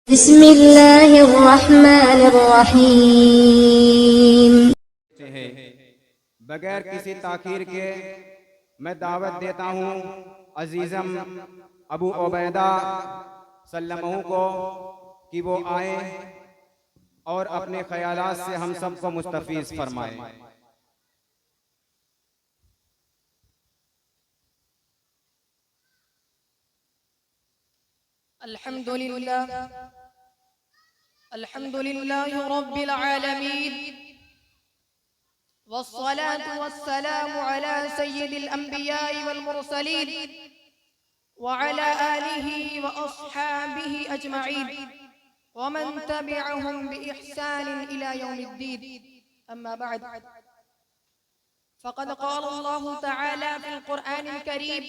बिस्मिल्लाहिर्रहमानिर्रहीम। बगैर किसी ताखीर के मैं दावत देता हूँ अजीज़म अबू उबैदा सल्लमहु को कि वो आए और अपने ख्यालात से हम सबको मुस्तफ़ीज़ फरमाए। अल्हम्दुलिल्लाह रब्बिल आलमीन वस्सलातु वस्सलामु अला सय्यिदिल अंबिया'i वल मुरसलीन व अला आलिहि व अस्हाबिहि अजमईन व मन तबिअहुम बि इहसान इला यौमिद्दीन। अम्मा बअद फ़क़द क़ाल अल्लाहु तआला फ़िल क़ुरआनिल करीम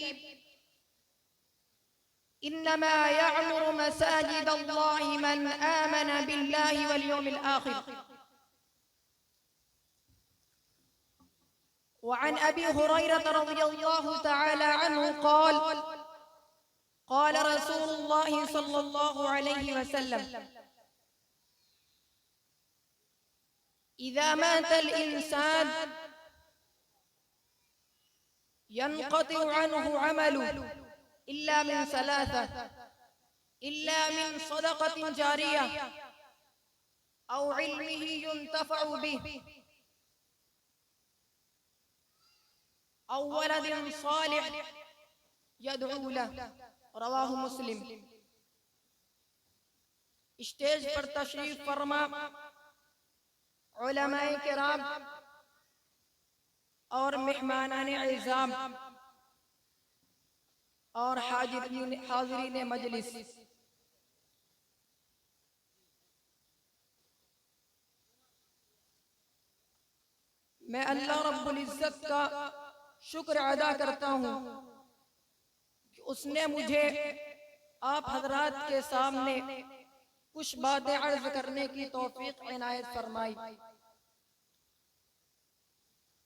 इन्नमा यअमुरु मसाजिदल्लाहि मन आमन बिल्लाहि वल यौमिल आखिर। वअन अबी हुरैरह रज़ियल्लाहु तआला अन्हु क़ाल क़ाल रसूलुल्लाहि सल्लल्लाहु अलैहि वसल्लम इज़ा मातल इंसान यनक़तिउ अन्हु अमलुहु इल्ला मिन सलासा इल्ला मिन सदक़तिन जारिया औ इल्मिही युन्तफ़अु बिही औ वलदिन सालिह यदऊ लह। रवाहु मुस्लिम। स्टेज पर तशरीफ फरमा उलमाए किराम और मेहमानाने इज़ाम और हाज़रीन मजलिस, मैं अल्लाह रब्बुल इज़्ज़त का शुक्र अदा करता हूँ कि उसने मुझे आप हजरात के सामने कुछ बातें अर्ज करने की तौफीक इनायत फरमाई।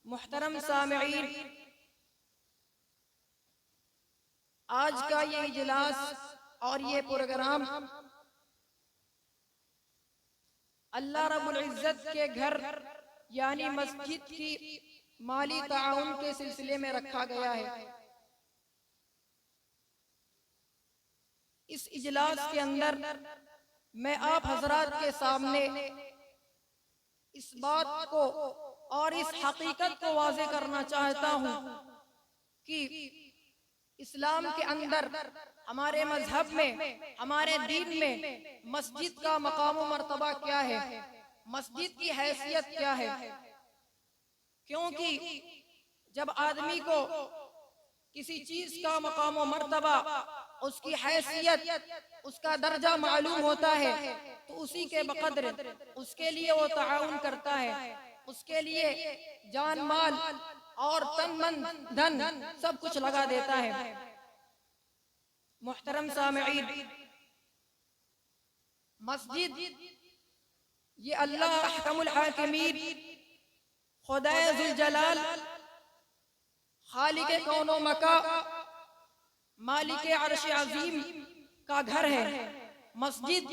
मुहतरम सामिईन, आज का ये इजलास और ये प्रोग्राम अल्लाह रब्बुल इज़्ज़त के घर यानी मस्जिद की माली ताउन के सिलसिले में रखा गया है। इस इजलास के अंदर मैं आप हजरात के सामने इस बात को और इस हकीकत को वाज़े करना चाहता हूँ कि इस्लाम के अंदर हमारे मजहब में हमारे दीन में मस्जिद का मकाम व मर्तबा क्या है, मस्जिद की हैसियत क्या है। क्योंकि जब आदमी को किसी चीज का मकाम व मर्तबा, उसकी हैसियत, उसका दर्जा मालूम होता है तो उसी के बकद्र उसके लिए वो ताउन करता है, उसके लिए जान माल और तन मन धन सब कुछ लगा देता है। मुहतरम सामिईन, मस्जिद ये अल्लाह अहकमुल हाकिमीन खुदाए जुल जलाल खालिक कौनो मका मालिक अर्श अजीम का घर है। मस्जिद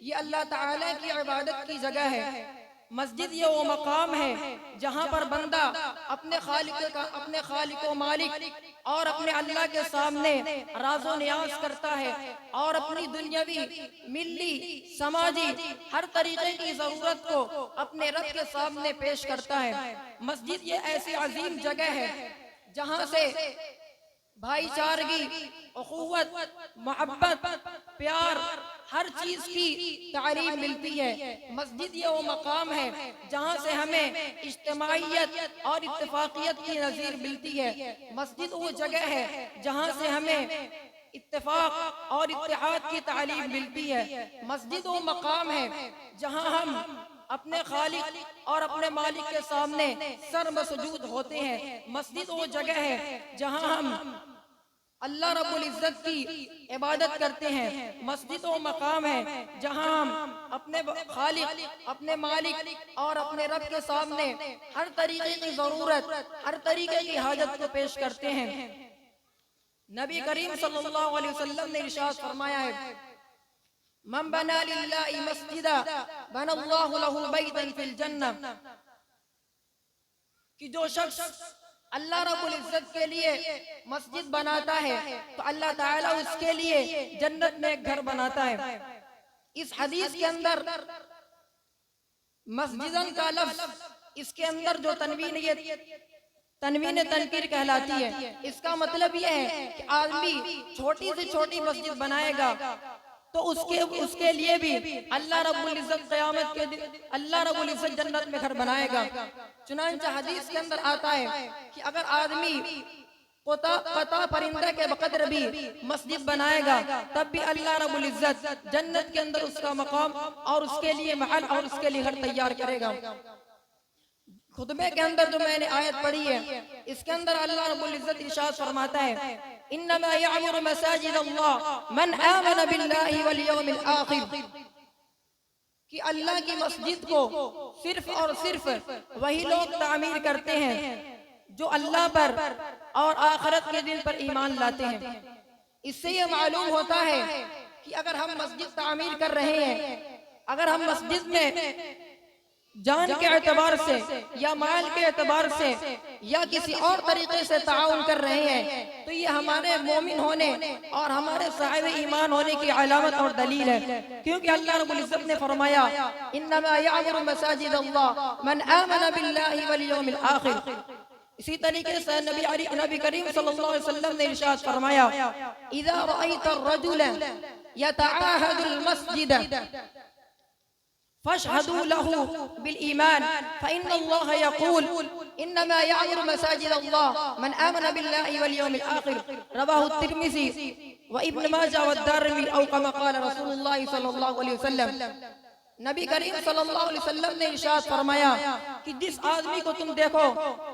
ये अल्लाह ताला की इबादत की जगह है। मस्जिद ये वो मकाम है जहाँ पर बंदा अपने खालिक व मालिक और अपने अल्लाह के सामने राज़ो नियाज करता है और अपनी दुनियावी, मिल्ली, समाजी हर तरीके की जरूरत को अपने रब के सामने पेश करता है। मस्जिद ये ऐसी अजीम जगह है जहाँ से भाईचारगी, उखुवत, मोहब्बत, प्यार हर चीज की तालीम मिलती है। मस्जिद ये वो मकाम है जहाँ से हमें इज्तिमाइयत और इत्तेफाकियत की नज़ीर मिलती है। मस्जिद वो जगह है जहाँ से हमें इत्तेफाक और इत्तेहाद की तालीम मिलती है। मस्जिद वो मकाम है जहाँ हम अपने खालिक और अपने मालिक के सामने सर मसजूद होते हैं। मस्जिद वो जगह है जहाँ हम अल्लाह रब्बुल इज़्ज़त की इबादत करते हैं। मस्जिद वो मकाम है जहाँ हम अपने खालिक, अपने मालिक और अपने रब के सामने हर तरीके की जरूरत, हर तरीके की हाजत को पेश करते हैं। नबी करीम सल्लल्लाहु अलैहि वसल्लम ने इरशाद फरमाया है मन बना लिल्लाहि मस्जिदा बनल्लाहु लहु बैतन फिल जन्नह, कि जो शख्स अल्लाह रब्बुल इज्जत के लिए मस्जिद बनाता है तो अल्लाह ताला उसके लिए जन्नत में एक घर बनाता है। इस हदीस के अंदर मस्जिदन का लफ्ज, इसके अंदर जो तनवीन तनकीर कहलाती है, इसका मतलब यह है कि आदमी छोटी से छोटी मस्जिद बनाएगा तो उसके लिए भी अल्लाह रब्बुल इज्जत क़यामत के दिन अल्लाह रब्बुल इज्जत जन्नत में घर बनाएगा। चुनांचे हदीस के अंदर आता है कि अगर आदमी कता परिंदे के बकदर भी मस्जिद बनाएगा तब भी अल्लाह रब्बुल इज्जत जन्नत के अंदर उसका मकाम और उसके लिए महल और उसके लिए घर तैयार करेगा। खुतबे के अंदर जो मैंने आयत पढ़ी है, इसके अंदर अल्लाह रब्बुल इज्जत इरशाद फरमाता है, इन्नमा यअमुरु मसाजिद अल्लाह मन आमन बिल्लाहि वल यौमिल आखिर, कि अल्लाह की मस्जिद को सिर्फ और सिर्फ वही लोग तामीर करते हैं जो अल्लाह पर और आखिरत के दिन पर ईमान लाते हैं। इससे ये मालूम होता है कि अगर हम मस्जिद तामीर कर रहे हैं, अगर हम मस्जिद में जान के एतबार से या माल के एतबार से या किसी और तरीके से ताउन कर रहे हैं तो ये हमारे मोमिन होने और हमारे साहिब ईमान होने की अलामत और दलील है। क्योंकि अल्लाह रब्बुल इज्जत ने फरमाया, इन्नमा यअमुरु मसाजिद अल्लाह मन आमन बिल्लाहि वल यौमिल आखिर। इसी तरीके से नबी करीम सल्लल्लाहु अलैहि वसल्लम ने इरशाद फरमाया, इज़ा रअयता अर्रजुल यतआहदुल मस्जिद फशहदू लहू बिल ईमान फइन्नल्लाह यक़ूल इन्नमा यअमुरु मसाजिद अल्लाह मन आमन बिल्लाहि वल यौमिल आखिर, रवाहु तिर्मिज़ी व इब्न माजा व दारमी औ कमा क़ाल रसूलुल्लाह सल्लल्लाहु अलैहि वसल्लम। नबी करीम सल्लल्लाहु अलैहि वसल्लम ने इरशाद फरमाया कि जिस आदमी को तुम देखो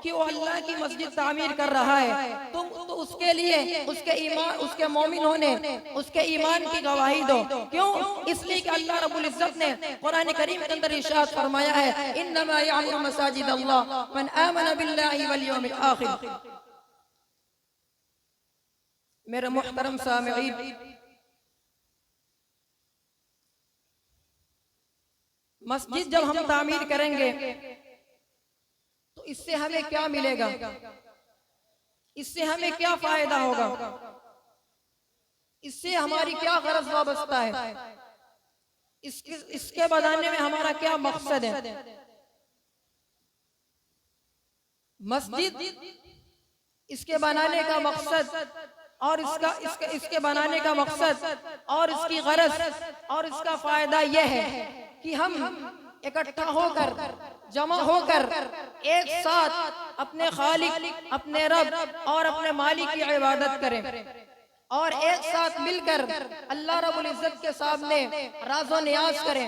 कि वो अल्लाह की मस्जिद तामीर कर रहा है, तुम तो उसके लिए उसके ईमान, उसके मोमिन होने, उसके ईमान की गवाही दो। क्यों? इसलिए कि अल्लाह रब्बुल इज्जत ने कुरान करीम के अंदर इरशाद फरमाया है, इन्नमा यअमुरु मसाजिद अल्लाह मन आमन बिल्लाहि वल यौमिल आखिर। मेरे मुहतरम सामिईन, मस्जिद जब हम तामीर करेंगे तो इससे हमें क्या मिलेगा, इससे हमें क्या फायदा होगा, इससे हमारी क्या गरज वाबस्ता है, इसके बनाने में हमारा क्या मकसद है। मस्जिद इसके बनाने का मकसद और इसके बनाने का मकसद और इसकी गरज और इसका फायदा यह है कि हम इकट्ठा होकर, जमा होकर एक साथ अपने खालिक, अपने रब और अपने मालिक की इबादत करें और एक साथ मिलकर अल्लाह रब्बुल इज्जत के सामने राज़ो नियाज करें,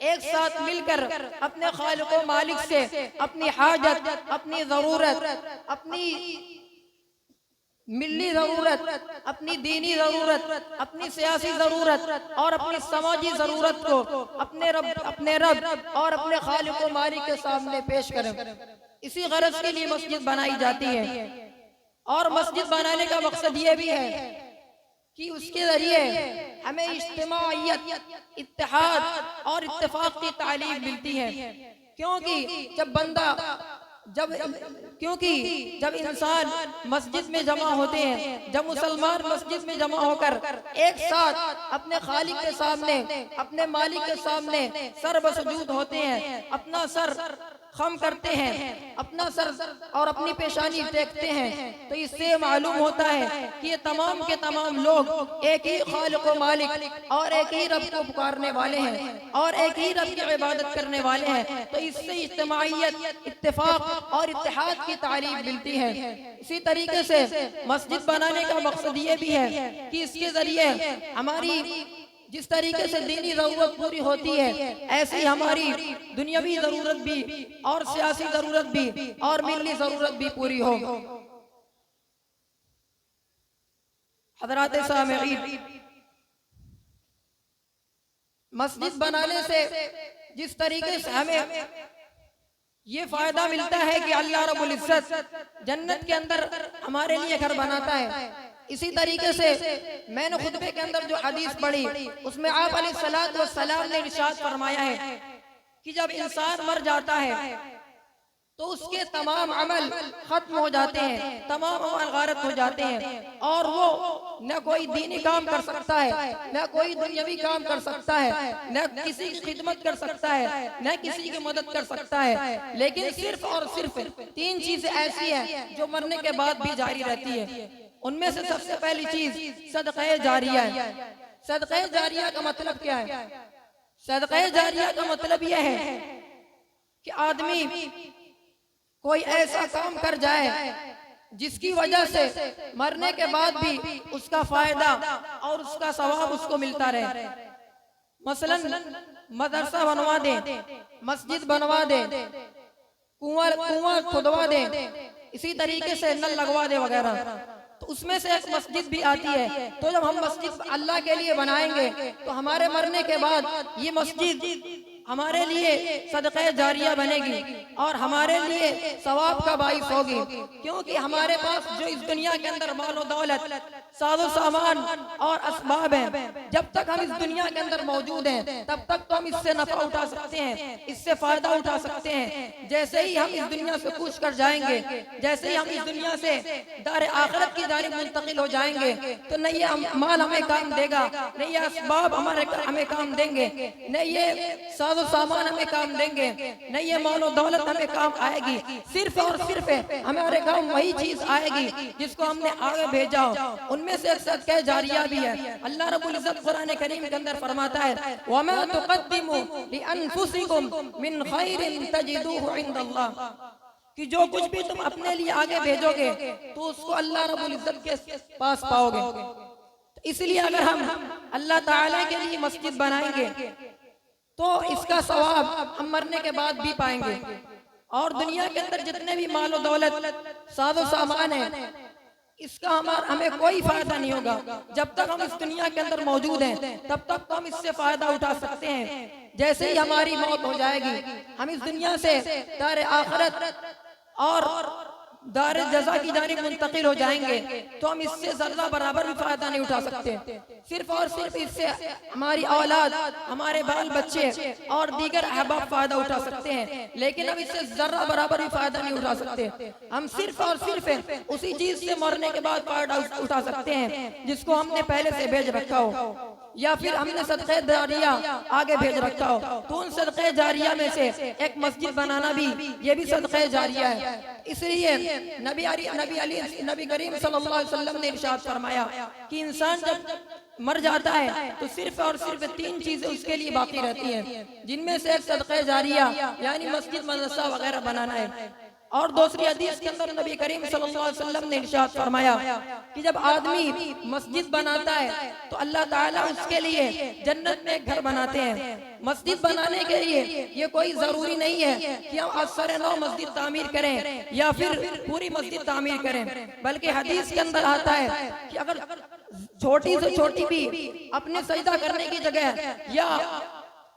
एक साथ मिलकर अपने खालिक व मालिक से अपनी हाजत, अपनी जरूरत, अपनी मिल्ली जरूरत, अपनी दीनी जरूरत, अपनी सियासी जरूरत और अपनी समाजी जरूरत को अपने रब और अपने खालिक व मालिक के सामने पेश करें। इसी गरज के लिए मस्जिद बनाई जाती है। और मस्जिद बनाने का मकसद ये भी है कि उसके जरिए हमें इज्तिमाइयत, इत्तेहाद और इत्तेफाक की तालीम मिलती है। क्योंकि जब इंसान मस्जिद में जमा होते हैं, जब मुसलमान मस्जिद में जमा होकर एक साथ अपने खालिक के सामने, अपने मालिक के सामने सर बसजूद होते हैं, अपना सर खम करते हैं, अपना सर और अपनी पेशानी देखते हैं, तो इससे मालूम होता है कि ये तमाम के तमाम लोग एक ही खालिक व मालिक और एक ही रब को पुकारने वाले हैं और एक ही रब की इबादत करने वाले हैं। तो इससे इज्तिमाइयत, इत्तेफाक और इत्तेहाद की तालीम मिलती है। इसी तरीके से मस्जिद बनाने का मकसद ये भी है कि इसके जरिए हमारी जिस तरीके से दीनी जरूरत पूरी होती है, ऐसी हमारी दुनियावी जरूरत भी और सियासी जरूरत भी और मिल्ली जरूरत भी पूरी हो। हज़रात सामिईन, मस्जिद बनाने से जिस तरीके से हमें ये फायदा मिलता है कि अल्लाह रब्बुल इज्जत जन्नत के अंदर हमारे लिए घर बनाता है, इसी तरीके से मैंने खुतबे के अंदर जो हदीस पढ़ी उसमें आप अलैहिस्सलातु वस्सलाम ने इरशाद फरमाया है कि जब इंसान मर जाता है तो उसके तमाम अमल खत्म हो जाते हैं, तमाम अमल गारत हो जाते हैं और वो न कोई दीनी काम कर सकता है, न कोई दुनियावी काम कर सकता है, न किसी की खिदमत कर सकता है, न किसी की मदद कर सकता है। लेकिन सिर्फ और सिर्फ 3 चीजें ऐसी हैं जो मरने के बाद भी जारी रहती है। उनमें से सबसे पहली चीज सदक़े जारिया है। सदक़े जारिया का मतलब क्या है? सदक़े जारिया का मतलब यह है कि आदमी कोई ऐसा काम कर जाए जिसकी वजह से मरने के बाद भी उसका फायदा और उसका सवाब उसको मिलता रहे। मसलन मदरसा बनवा दे, मस्जिद बनवा दे, कुआं खुदवा दे, इसी तरीके से नल लगवा दे वगैरह। तो उसमें से एक मस्जिद भी आती है। तो जब हम मस्जिद अल्लाह के लिए बनाएंगे तो हमारे मरने के बाद ये मस्जिद हमारे लिए सदक़े जारिया बनेगी और हमारे लिए सवाब का बाइस होगी। क्योंकि हमारे पास जो इस दुनिया के अंदर माल और दौलत, साजो सामान और असबाब हैं, जब तक हम इस दुनिया के अंदर मौजूद हैं तब तक तो हम इससे नफा उठा सकते हैं, इससे फायदा उठा सकते हैं। जैसे ही हम इस दुनिया से कूच कर जाएंगे, जैसे ही हम इस दुनिया से दार आखिरत की जानिब मुंतकिल हो जाएंगे तो न ये माल हमें काम देगा, न ये असबाब हमें काम देंगे, न ये साजो सामान हमें काम देंगे, न ये मालो दौलत हमें काम आएगी। सिर्फ और सिर्फ हमारे काम वही चीज आएगी जिसको हमने आगे भेजा हो। उनमें से सदक़े जारिया भी है। अल्लाह रब्बुल इज्जत कुरान करीम के अंदर फरमाता है वमा तुक़द्दिमू लिअन्फुसिकुम मिन खैरिन तजिदूहु इंदल्लाह, कि जो कुछ भी तुम अपने लिए आगे भेजोगे तो उसको अल्लाह रब्बुल इज्जत के पास पाओगे। इसलिए अगर हम अल्लाह ताला के लिए मस्जिद बनाएंगे तो इसका सवाब हम मरने के बाद भी पाएंगे। और दुनिया के अंदर जितने भी मालो दौलत, साजो सामान है, इसका हमें कोई फायदा नहीं होगा। जब तक हम इस दुनिया के अंदर मौजूद हैं तब तक तो हम इससे फायदा उठा सकते हैं। जैसे ही हमारी मौत हो जाएगी, हम इस दुनिया से दार आखिरत और दार जज़ा की जानिब मुंतकिल हो जाएंगे तो हम इससे ज़र्रा बराबर भी फायदा नहीं उठा सकते। सिर्फ और सिर्फ इससे हमारी औलाद, हमारे बाल बच्चे और दीगर अहबाब फायदा उठा सकते हैं, लेकिन हम इससे ज़र्रा बराबर भी फायदा नहीं उठा सकते। हम सिर्फ और सिर्फ उसी चीज से मरने के बाद फायदा उठा सकते हैं जिसको हमने पहले से भेज रखा हो या फिर हमने सदक़े जारिया आगे भेज रखा हो। तो उन सदक़े जारिया में से एक मस्जिद बनाना भी ये भी सदक़े जारिया है। इसलिए नबी करीम सल्लल्लाहु अलैहि वसल्लम ने इरशाद फरमाया कि इंसान जब मर जाता है तो सिर्फ और सिर्फ 3 चीजें उसके लिए बाकी रहती हैं, जिनमें से एक सदक़े जारिया यानी मस्जिद मदरसा वगैरह बनाना है। और दूसरी हदीस के अंदर नबी करीम सल्लल्लाहु अलैहि वसल्लम ने इरशाद फरमाया कि जब आदमी मस्जिद बनाता है तो अल्लाह ताला उसके लिए जन्नत में एक घर बनाते हैं। मस्जिद बनाने के लिए ये कोई जरूरी नहीं है कि हम असर नौ मस्जिद तामीर करें या फिर पूरी मस्जिद तामीर करें, बल्कि हदीस के अंदर आता है कि अगर छोटी से छोटी भी अपने सजदा करने की जगह या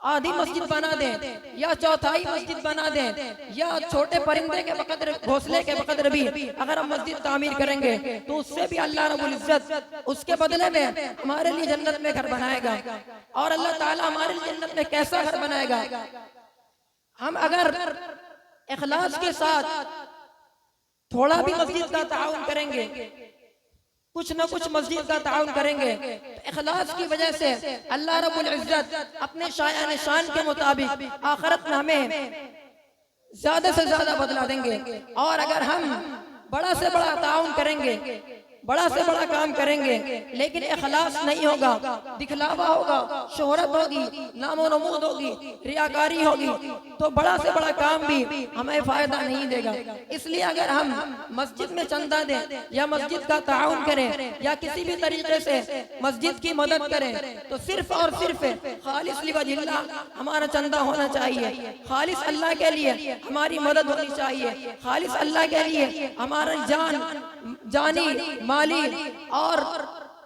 आधी मस्जिद बना दें या चौथाई मस्जिद बना दें या छोटे परिंदे के बकदर, घोंसले के बकदर भी अगर हम मस्जिद तामीर करेंगे तो उससे भी अल्लाह रब्बुल इज्जत उसके बदले में हमारे लिए जन्नत में घर बनाएगा। और अल्लाह ताला हमारे लिए जन्नत में कैसा घर बनाएगा? हम अगर इखलास के साथ थोड़ा भी मस्जिद का ताउन करेंगे, कुछ न कुछ मस्जिद का ताउन करेंगे, तो इखलास की वजह से अल्लाह रब्बुल इज्जत अपने शायान शान के मुताबिक आखिरत में हमें ज्यादा से ज्यादा बदला देंगे। और अगर हम बड़ा से बड़ा ताउन करेंगे, बड़ा से बड़ा काम करेंगे, लेकिन इखलास नहीं होगा, दिखलावा होगा, शोहरत होगी, नामो नमूद होगी, रियाकारी होगी, तो बड़ा से बड़ा काम भी हमें फायदा नहीं देगा। इसलिए अगर हम मस्जिद में चंदा दें या मस्जिद का ताउन करें या किसी भी तरीके से मस्जिद की मदद करें तो सिर्फ और सिर्फ खालिस लिवजिल्लाह हमारा चंदा होना चाहिए, खालिस अल्लाह के लिए हमारी मदद होनी चाहिए, खालिस अल्लाह के लिए हमारा जानी, माली और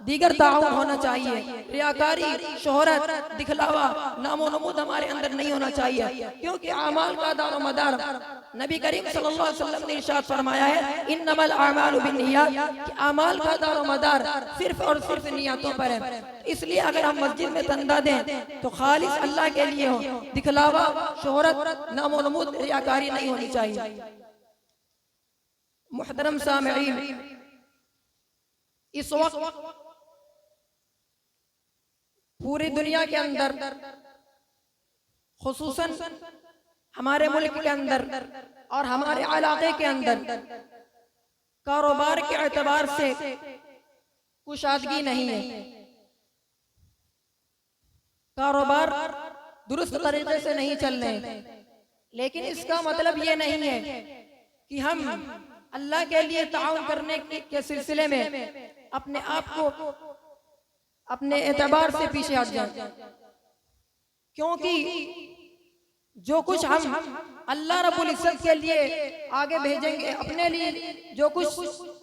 दीगर ताउन होना चाहिए। रियाकारी, शोहरत, दिखलावा, नामो नमूद हमारे अंदर नहीं होना चाहिए, क्योंकि अमाल का दारो मदार नबी करीम सल्लल्लाहु अलैहि वसल्लम ने इरशाद फरमाया है, इन्नमल अमालु बिन्नियात, कि अमाल का दारो मदार सिर्फ और सिर्फ नियतों पर है। इसलिए अगर हम मस्जिद में चंदा दें तो खालिस अल्लाह के लिए हो, दिखलावा, शोहरत, नामो नमूद, रियाकारी नहीं होनी चाहिए। मुहतरम सामिईन, इस वक्त पूरी दुनिया के अंदर, खुसूसन हमारे मुल्क के अंदर और हमारे इलाके के अंदर कारोबार के एतबार से कुशादगी नहीं है। कारोबार दुरुस्त तरीके से नहीं चल रहे, लेकिन इसका मतलब ये नहीं है कि हम अल्लाह के लिए ताउन करने के सिलसिले में अपने आप को अपने एतबार से पीछे हट जाए, क्योंकि जो कुछ हम अल्लाह रब्बुल इज्जत के लिए आगे भेजेंगे, अपने लिए जो कुछ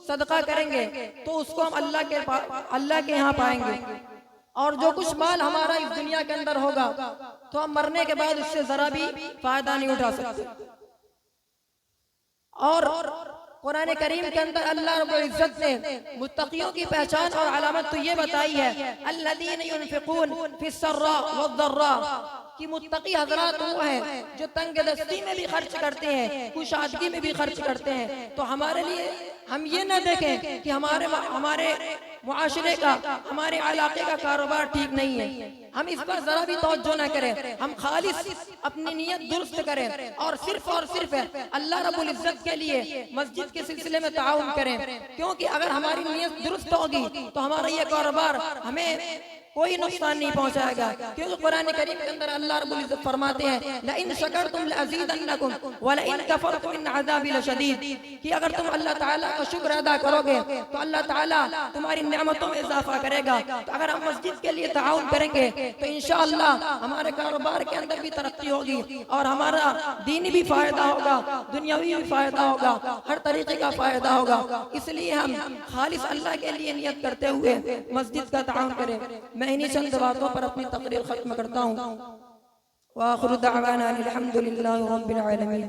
सदका करेंगे, तो उसको हम अल्लाह के यहाँ पाएंगे। और जो कुछ माल हमारा इस दुनिया के अंदर होगा, तो हम मरने के बाद उससे जरा भी फायदा नहीं उठा सकते। और कुरान करीम के अंदर अल्लाह रब्बुल इज्जत ने मुत्तकियों की पहचान और अलामत तो ये बताई है, अल्लज़ीना युनफ़िक़ून फ़िस्सर्रा वद्दर्रा, कि मुत्तकी हजरात वो हैं जो तंगदस्ती में भी खर्च करते हैं, कुशादगी में भी खर्च करते हैं। तो हमारे लिए हम ये न देखें कि हमारे मुआशरे का, हमारे इलाके का कारोबार ठीक नहीं है, हम इस पर जरा भी तवज्जो न करें। हम खालिस अपनी नीयत दुरुस्त करें और सिर्फ अल्लाह रब्बुल इज्जत के लिए मस्जिद के सिलसिले में ताउन करें, क्योंकि अगर हमारी नीयत दुरुस्त होगी तो हमारा ये कारोबार हमें कोई नुकसान नहीं पहुंचाएगा। क्योंकि कुरान करीम के अंदर अल्लाह रब्बुल इज्जत फरमाते हैं, ला इन शकरतुम लअज़ीदन्नकुम व ला इन कफरतुम इन अज़ाबी लशदीद, कि अगर तुम अल्लाह ताला का शुक्र अदा करोगे तो अल्लाह ताला तुम्हारी नेमतों में इजाफा करेगा। तो अगर हम मस्जिद के लिए ताउन करेंगे तो इंशाअल्लाह हमारे कारोबार के अंदर भी तरक्की होगी और हमारा दीनी भी फायदा होगा, दुनियावी भी फायदा होगा, हर तरीके का फायदा होगा। इसलिए हम खालिस अल्लाह के लिए नियत करते हुए मस्जिद का ताउन करें। मैं इन्हीं चंद बातों पर अपनी तकरीर खत्म करता हूँ। व आखिरु दअवाना अनिल हम्दुलिल्लाहि रब्बिल आलमीन।